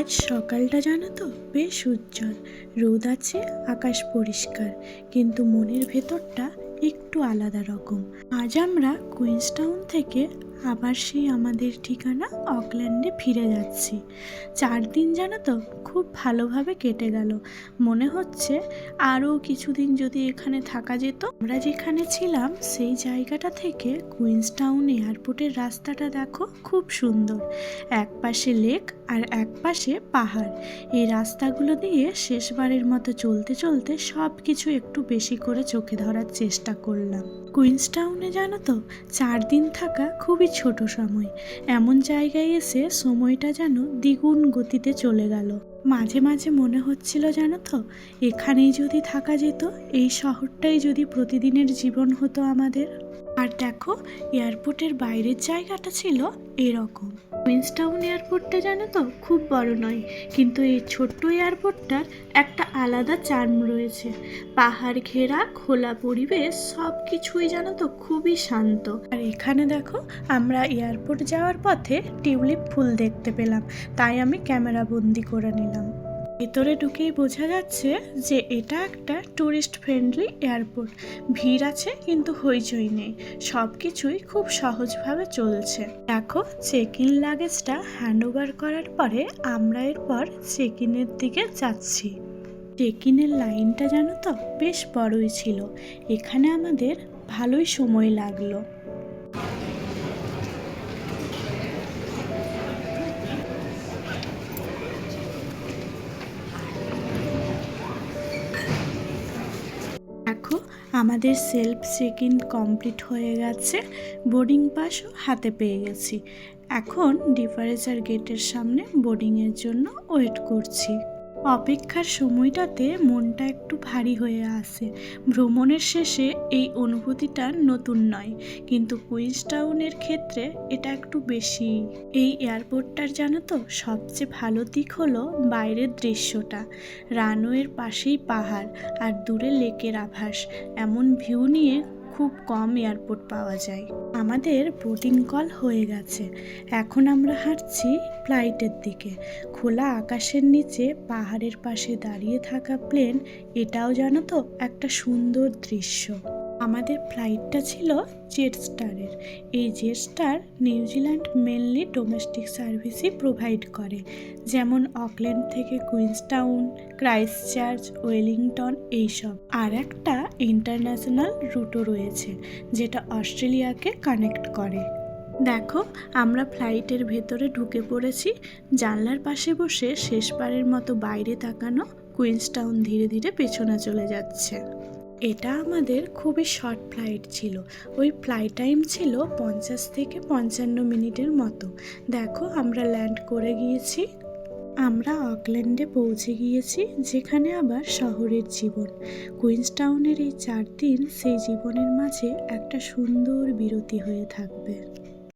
আজ সকালটা জানো তো বেশ উজ্জ্বল, রোদ আছে, আকাশ পরিষ্কার, কিন্তু মনের ভেতরটা একটু আলাদা রকম। আজ আমরা কুইন্সটাউন থেকে আবার সেই আমাদের ঠিকানা অকল্যান্ডে ফিরে যাচ্ছি। 4 দিন জানো তো খুব ভালোভাবে কেটে গেল। মনে হচ্ছে আরও কিছুদিন যদি এখানে থাকা যেত। আমরা যেখানে ছিলাম সেই জায়গাটা থেকে কুইন্সটাউন এয়ারপোর্টের রাস্তাটা দেখো, খুব সুন্দর। এক পাশে লেক আর এক পাশে পাহাড়। এই রাস্তাগুলো দিয়ে শেষবারের মতো চলতে চলতে সব কিছু একটু বেশি করে চোখে ধরার চেষ্টা করলাম। কুইন্সটাউনে জানো তো 4 দিন থাকা খুবই ছোট সময়। এমন জায়গায় এসে সময়টা যেন দ্বিগুণ গতিতে চলে গেল। মাঝে মাঝে মনে হচ্ছিল জানো তো, এখানেই যদি থাকা যেত, এই শহরটাই যদি প্রতিদিনের জীবন হতো আমাদের। আর দেখো, এয়ারপোর্টের বাইরের জায়গাটা ছিল এরকম। কুইন্সটাউন এয়ারপোর্টটা জানো তো খুব বড় নয়, কিন্তু এই ছোট্ট এয়ারপোর্টটার একটা আলাদা চার্ম রয়েছে। পাহাড় ঘেরা খোলা পরিবেশ, সব কিছুই জানো তো খুবই শান্ত। আর এখানে দেখো, আমরা এয়ারপোর্ট যাওয়ার পথে টিউলিপ ফুল দেখতে পেলাম, তাই আমি ক্যামেরা বন্দি করে নিলাম। ভেতরে ঢুকেই বোঝা যাচ্ছে যে এটা একটা ট্যুরিস্ট ফ্রেন্ডলি এয়ারপোর্ট। ভিড় আছে কিন্তু হইচই নেই, সব কিছুই খুব সহজভাবে চলছে। দেখো, চেক ইন লাগেজটা হ্যান্ড ওভার করার পরে আমরা এরপর চেক ইনের দিকে যাচ্ছি। চেক ইনের লাইনটা জানো তো বেশ বড়ই ছিল। এখানে আমাদের ভালোই সময় লাগলো। দেখো, আমাদের সেলফ চেক ইন কমপ্লিট হয়ে গেছে, বোর্ডিং পাসও হাতে পেয়ে গেছি। এখন ডিপারেচার গেটের সামনে বোর্ডিংয়ের জন্য ওয়েট করছি। অপেক্ষার সময়টাতে মনটা একটু ভারী হয়ে আসে। ভ্রমণের শেষে এই অনুভূতিটা নতুন নয়, কিন্তু কুইন্সটাউনের ক্ষেত্রে এটা একটু বেশি। এই এয়ারপোর্টটার জানো তো সবচেয়ে ভালো দিক হলো বাইরের দৃশ্যটা। রানওয়ের পাশেই পাহাড় আর দূরে লেকের আভাস। এমন ভিউ নিয়ে খুব কম এয়ারপোর্ট পাওয়া যায়। আমাদের বোর্ডিং কল হয়ে গেছে, এখন আমরা হাঁটছি ফ্লাইটের দিকে। খোলা আকাশের নিচে পাহাড়ের পাশে দাঁড়িয়ে থাকা প্লেন, এটাও জানো তো একটা সুন্দর দৃশ্য। আমাদের ফ্লাইটটা ছিল জেটস্টারের। এই জেটস্টার নিউজিল্যান্ড মেনলি ডোমেস্টিক সার্ভিসই প্রোভাইড করে, যেমন অকল্যান্ড থেকে কুইন্সটাউন, ক্রাইস্টচার্চ, ওয়েলিংটন এইসব। আর একটা ইন্টারন্যাশনাল রুটও রয়েছে, যেটা অস্ট্রেলিয়াকে কানেক্ট করে। দেখো, আমরা ফ্লাইটের ভেতরে ঢুকে পড়েছি। জানলার পাশে বসে শেষবারের মতো বাইরে তাকানো, কুইন্সটাউন ধীরে ধীরে পেছনে চলে যাচ্ছে। এটা আমাদের খুবই শর্ট ফ্লাইট ছিল। ওই ফ্লাইট টাইম ছিল 50 থেকে 55 মিনিটের মতো। দেখো, আমরা ল্যান্ড করে গিয়েছি। আমরা অকল্যান্ডে পৌঁছে গিয়েছি, যেখানে আবার শহরের জীবন। কুইন্সটাউনের এই 4 দিন সেই জীবনের মাঝে একটা সুন্দর বিরতি হয়ে থাকবে।